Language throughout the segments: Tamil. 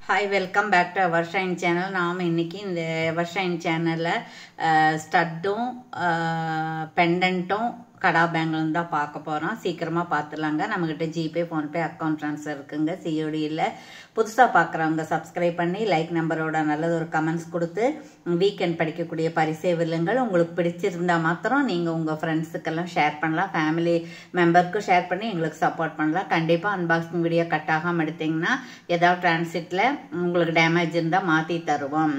Hi, welcome back to our Shine channel. நாம் இன்னைக்கு இந்த our Shine channelல ஸ்டட்டும் பெண்டன்ட்டும் கடா பேங்கிலும் தான் பார்க்க போகிறோம். சீக்கிரமாக பார்த்துலாங்க. நம்மக்கிட்ட ஜிபே ஃபோன்பே அக்கௌண்ட் ட்ரான்ஸ்ஃபர் இருக்குங்க. சிஓடி இல்லை. புதுசாக பார்க்குறவங்க சப்ஸ்கிரைப் பண்ணி லைக் நம்பரோட நல்லது ஒரு கமெண்ட்ஸ் கொடுத்து வீக்கெண்ட் படிக்கக்கூடிய பரிசே வில்லுங்கள். உங்களுக்கு பிடிச்சிருந்தா மாத்திரம் நீங்கள் உங்கள் ஃப்ரெண்ட்ஸுக்கெல்லாம் ஷேர் பண்ணலாம். ஃபேமிலி மெம்பருக்கும் ஷேர் பண்ணி எங்களுக்கு சப்போர்ட் பண்ணலாம். கண்டிப்பாக அன்பாக்சிங் வீடியோ கட் ஆகாமல் எடுத்திங்கன்னா ஏதாவது டிரான்சிட்டில் உங்களுக்கு டேமேஜ் இருந்தால் மாற்றி தருவோம்.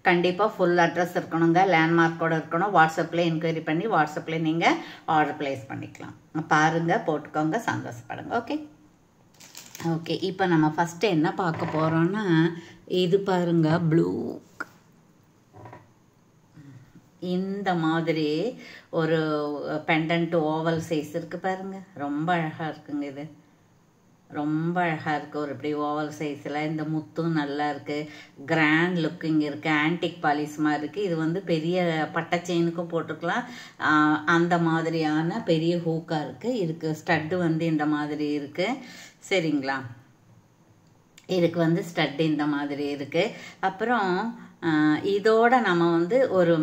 கண்டிப்பாக ஃபுல் அட்ரஸ் இருக்கணுங்க, லேண்ட்மார்க்கோடு இருக்கணும். வாட்ஸ்அப்பில் என்கொயரி பண்ணி வாட்ஸ்அப்பில் நீங்கள் ஆர்டர் ப்ளேஸ் பண்ணிக்கலாம். பாருங்கள், போட்டுக்கோங்க, சந்தோஷப்படுங்க. ஓகே, இப்போ நம்ம ஃபஸ்ட்டு என்ன பார்க்க போகிறோன்னா, இது பாருங்கள், ப்ளூ இந்த மாதிரி ஒரு பெண்டன்ட் ஓவல் சைஸ் இருக்குது பாருங்கள். ரொம்ப அழகாக இருக்குங்க. இது ரொம்ப அழகாக இருக்குது. ஒரு இப்படி ஓவல் சைஸில் இந்த முத்தும் நல்லா இருக்குது. கிராண்ட் லுக்கிங் இருக்குது. ஆன்டிக் பாலிஸ் மாதிரி இருக்குது. இது வந்து பெரிய பட்டை செயினுக்கும் போட்டுக்கலாம். அந்த மாதிரியான பெரிய ஹூக்காக இருக்குது. ஸ்டட்டு வந்து இந்த மாதிரி இருக்குது. சரிங்களா, இதுக்கு வந்து ஸ்டட்டு இந்த மாதிரி இருக்குது. அப்புறம் இதோட நம்ம வந்து ஒரு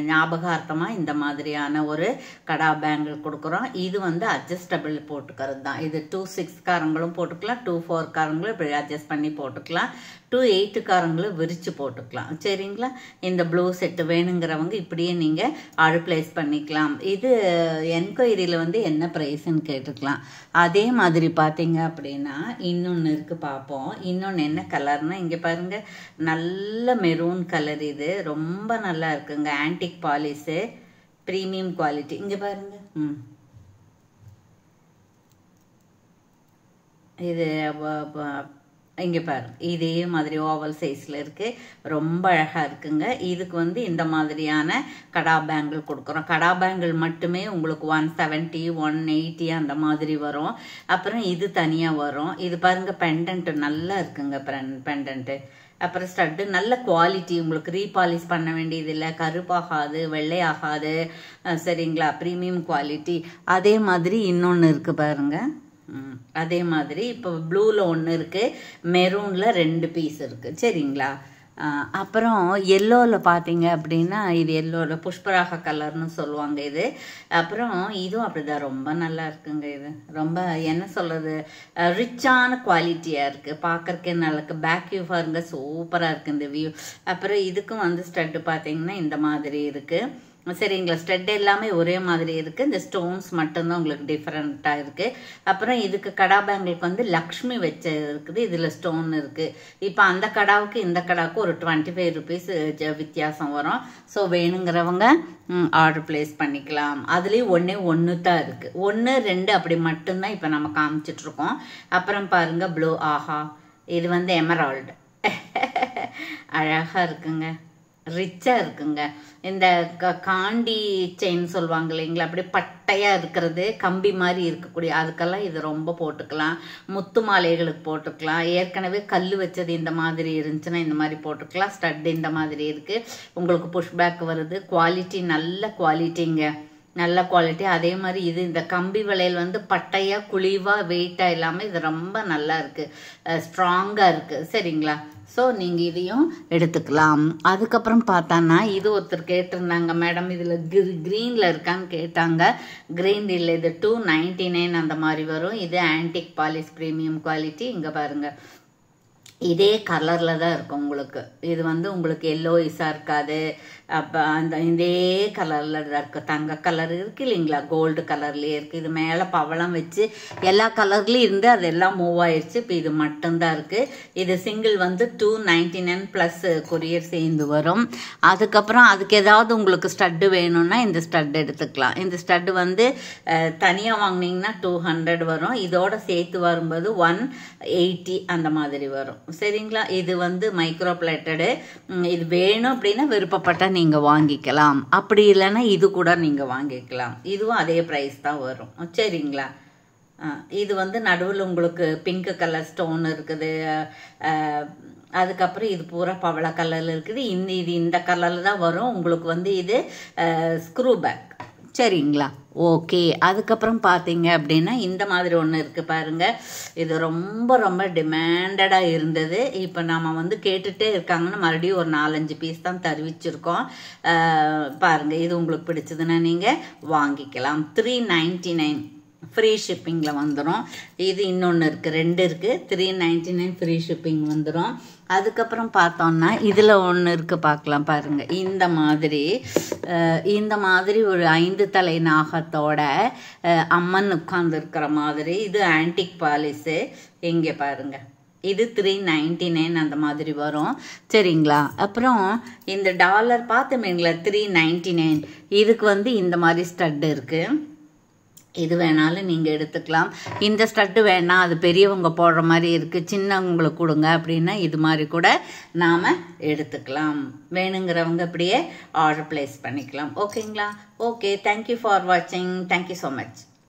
ஞாபகார்த்தமாக இந்த மாதிரியான ஒரு கடா பேங்கிள் கொடுக்குறோம். இது வந்து அட்ஜஸ்டபிள் போட்டுக்கிறது தான். இது 2-6 காரங்களும் போட்டுக்கலாம், 2-4 காரங்களும் இப்படி அட்ஜஸ்ட் பண்ணி போட்டுக்கலாம், 2-8 காரங்களும் விரித்து போட்டுக்கலாம். சரிங்களா, இந்த ப்ளூ செட்டு வேணுங்கிறவங்க இப்படியே நீங்கள் ஆர்டர் ப்ளேஸ் பண்ணிக்கலாம். இது என்கொயரியில் வந்து என்ன ப்ரைஸ்ன்னு கேட்டுக்கலாம். அதே மாதிரி பார்த்தீங்க அப்படின்னா இன்னொன்று இருக்குது, பார்ப்போம். இன்னொன்று என்ன கலர்னால் இங்கே பாருங்கள், நல்ல மெரூன் கலர். இது ரொம்ப நல்லா இருக்குங்க. Antique polish, premium quality. இங்கே பாருங்க, இது இங்கே பாருங்க, இதே மாதிரி ஓவல் சைஸில் இருக்குது. ரொம்ப அழகாக இருக்குங்க. இதுக்கு வந்து இந்த மாதிரியான கடா பேங்கிள் கொடுக்குறோம். கடா பேங்கிள் மட்டுமே உங்களுக்கு 170, 180 அந்த மாதிரி வரும். அப்புறம் இது தனியாக வரும். இது பாருங்கள், பெண்டன்ட் நல்லா இருக்குங்க. பெண்டன்ட்டு அப்புறம் ஸ்டட்டு நல்ல குவாலிட்டி. உங்களுக்கு ரீபாலிஷ் பண்ண வேண்டியது இல்லை, கருப்பாகாது, வெள்ளை ஆகாது. சரிங்களா, ப்ரீமியம் குவாலிட்டி. அதே மாதிரி இன்னொன்று இருக்குது பாருங்கள். அதே மாதிரி இப்போ ப்ளூவில் ஒன்று இருக்குது, மெரூனில் 2 பீஸ் இருக்குது. சரிங்களா, அப்புறம் எல்லோவில் பார்த்தீங்க அப்படின்னா இது எல்லோவில் புஷ்பராக கலர்னு சொல்லுவாங்க இது. அப்புறம் இதுவும் அப்படிதான் ரொம்ப நல்லா இருக்குங்க. இது ரொம்ப என்ன சொல்கிறது, ரிச்சான குவாலிட்டியாக இருக்குது. பார்க்குறக்கே நல்லா இருக்குது. பேக் வியூ பாருங்க, சூப்பராக இருக்குது இந்த வியூ. அப்புறம் இதுக்கும் வந்து ஸ்டட்டு பார்த்தீங்கன்னா இந்த மாதிரி இருக்குது. சரிங்களா, ஸ்டெட் எல்லாமே ஒரே மாதிரி இருக்குது. இந்த ஸ்டோன்ஸ் மட்டும்தான் உங்களுக்கு டிஃப்ரெண்ட்டாக இருக்குது. அப்புறம் இதுக்கு கடா பேங்கிளுக்கு வந்து லக்ஷ்மி வச்ச இருக்குது. இதில் ஸ்டோன் இருக்குது. இப்போ அந்த கடாவுக்கு இந்த கடாவுக்கு ஒரு 25 ருபீஸ் வித்தியாசம் வரும். ஸோ வேணுங்கிறவங்க ஆர்டர் ப்ளேஸ் பண்ணிக்கலாம். அதுலேயும் ஒன்று தான் இருக்குது. 1, 2 அப்படி மட்டும்தான் இப்போ நம்ம காமிச்சிட்ருக்கோம். அப்புறம் பாருங்கள் ப்ளூ. ஆஹா, இது வந்து எமரால்டு. அழகாக இருக்குங்க, ரிச்சாக இருக்குங்க. இந்த காண்டி செயின் சொல்லுவாங்க இல்லைங்களா, அப்படி பட்டையாக இருக்கிறது, கம்பி மாதிரி இருக்கக்கூடிய அதுக்கெல்லாம் இது ரொம்ப போட்டுக்கலாம். முத்து மாலைகளுக்கு போட்டுக்கலாம். ஏற்கனவே கல் வச்சது இந்த மாதிரி இருந்துச்சுன்னா இந்த மாதிரி போட்டுக்கலாம். ஸ்டட் இந்த மாதிரி இருக்குது. உங்களுக்கு புஷ்பேக் வருது. குவாலிட்டி நல்ல குவாலிட்டிங்க, நல்ல குவாலிட்டி. அதே மாதிரி இது இந்த கம்பி வளையல் வந்து பட்டையாக குழிவாக வெயிட்டாக இல்லாமல் இது ரொம்ப நல்லா இருக்குது, ஸ்ட்ராங்காக இருக்குது. சரிங்களா, ஸோ நீங்கள் இதையும் எடுத்துக்கலாம். அதுக்கப்புறம் பார்த்தான்னா இது ஒருத்தர் கேட்டிருந்தாங்க, மேடம் இதில் க்ரீனில் இருக்கான்னு கேட்டாங்க. க்ரீன் இல்லை, இது 299 அந்த மாதிரி வரும். இது ஆன்டிக் பாலிஷ் ப்ரீமியம் குவாலிட்டி. இங்கே பாருங்கள், இதே கலரில் தான் இருக்கும் உங்களுக்கு. இது வந்து உங்களுக்கு எல்லோயிஸாக இருக்காது. அப்போ அந்த இதே கலரில் தான் இருக்குது. தங்க கலர் இருக்குது இல்லைங்களா, கோல்டு கலர்லேயே இருக்குது. இது மேலே பவளம் வச்சு எல்லா கலர்லேயும் இருந்து அதெல்லாம் மூவ் ஆயிடுச்சு. இப்போ இது மட்டும்தான் இருக்குது. இது சிங்கிள் வந்து 299 ப்ளஸ் கொரியர் சேர்ந்து வரும். அதுக்கப்புறம் அதுக்கு ஏதாவது உங்களுக்கு ஸ்டட்டு வேணும்னா இந்த ஸ்டட் எடுத்துக்கலாம். இந்த ஸ்டட்டு வந்து தனியாக வாங்கினீங்கன்னா 200 வரும். இதோட சேர்த்து வரும்போது 180 அந்த மாதிரி வரும். சரிங்களா, இது வந்து மைக்ரோ பிளேட்டடு. இது வேணும் அப்படின்னா விருப்பப்பட்ட நீங்கள் வாங்கிக்கலாம். அப்படி இல்லைன்னா இது கூட நீங்கள் வாங்கிக்கலாம். இதுவும் அதே ப்ரைஸ் தான் வரும். சரிங்களா, இது வந்து நடுவில் உங்களுக்கு பிங்க் கலர் ஸ்டோன் இருக்குது. அதுக்கப்புறம் இது பூரா பவள கலரில் இருக்குது. இது இந்த கலரில் தான் வரும். உங்களுக்கு வந்து இது ஸ்க்ரூ பேக். சரிங்களா? ஓகே. அதுக்கப்புறம் பார்த்தீங்க அப்படின்னா இந்த மாதிரி ஒன்று இருக்குது பாருங்கள். இது ரொம்ப ரொம்ப டிமாண்டடாக இருந்தது. இப்போ நாம் வந்து கேட்டுகிட்டே இருக்காங்கன்னு மறுபடியும் ஒரு 4-5 பீஸ் தான் தருவிச்சிருக்கோம். பாருங்கள், இது உங்களுக்கு பிடிச்சதுன்னா நீங்கள் வாங்கிக்கலாம். 399 ஃப்ரீ ஷிப்பிங்கில் வந்துடும். இது இன்னொன்று இருக்குது, 2 இருக்குது. 399 ஃப்ரீ ஷிப்பிங் வந்துடும். அதுக்கப்புறம் பார்த்தோன்னா இதில் ஒன்று இருக்குது, பார்க்கலாம் பாருங்கள். இந்த மாதிரி ஒரு 5 தலை நாகத்தோட அம்மன் உட்கார்ந்துருக்கிற மாதிரி. இது ஆன்டிக் பாலிஸு. இங்கே பாருங்கள், இது 399 அந்த மாதிரி வரும். சரிங்களா? அப்புறம் இந்த டாலர் பார்த்தோமேங்களா 399, இதுக்கு வந்து இந்த மாதிரி ஸ்டட்டு இருக்குது. இது வேணாலும் நீங்கள் எடுத்துக்கலாம். இந்த ஸ்டட்டு வேணாம், அது பெரியவங்க போடுற மாதிரி இருக்குது, சின்னவங்களுக்கு கொடுங்க அப்படின்னா இது மாதிரி கூட நாம் எடுத்துக்கலாம். வேணுங்கிறவங்க அப்படியே ஆர்டர் ப்ளேஸ் பண்ணிக்கலாம். ஓகேங்களா? ஓகே, தேங்க்யூ ஃபார் வாட்சிங். Thank you so much.